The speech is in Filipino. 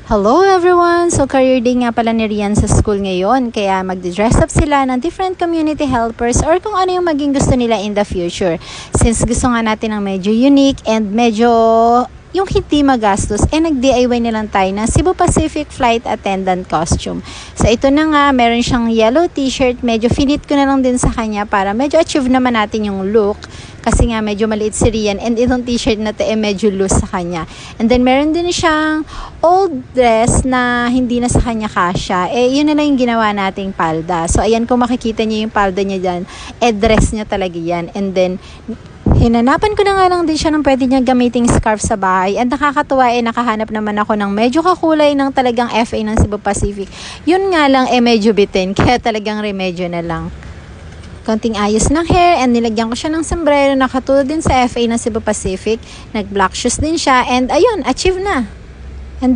Hello everyone! So career day nga pala ni Rian sa school ngayon, kaya magdi-dress up sila ng different community helpers or kung ano yung maging gusto nila in the future. Since gusto nga natin ng medyo unique and medyo yung hindi magastos, nag-DIY nilang tayo ng Cebu Pacific Flight Attendant costume. So ito na nga, meron siyang yellow t-shirt, medyo finit ko na lang din sa kanya para medyo achieve naman natin yung look. Kasi nga medyo maliit si Rian and itong t-shirt na to medyo loose sa kanya. And then meron din siyang old dress na hindi na sa kanya kasya. Yun na lang yung ginawa nating palda. So ayan, kung makikita niyo yung palda niya dyan, dress niya talaga yan. And then hinanapan ko na nga lang din siya ng pwede niya gamiting scarf sa bahay. And nakakatuwa nakahanap naman ako ng medyo kakulay ng talagang FA ng Cebu Pacific. Yun nga lang medyo bitin, kaya talagang remedyo na lang. Konting ayos ng hair and nilagyan ko siya ng sombrero na katulad din sa FA ng Cebu Pacific. Nag black shoes din siya and ayun, achieve na. And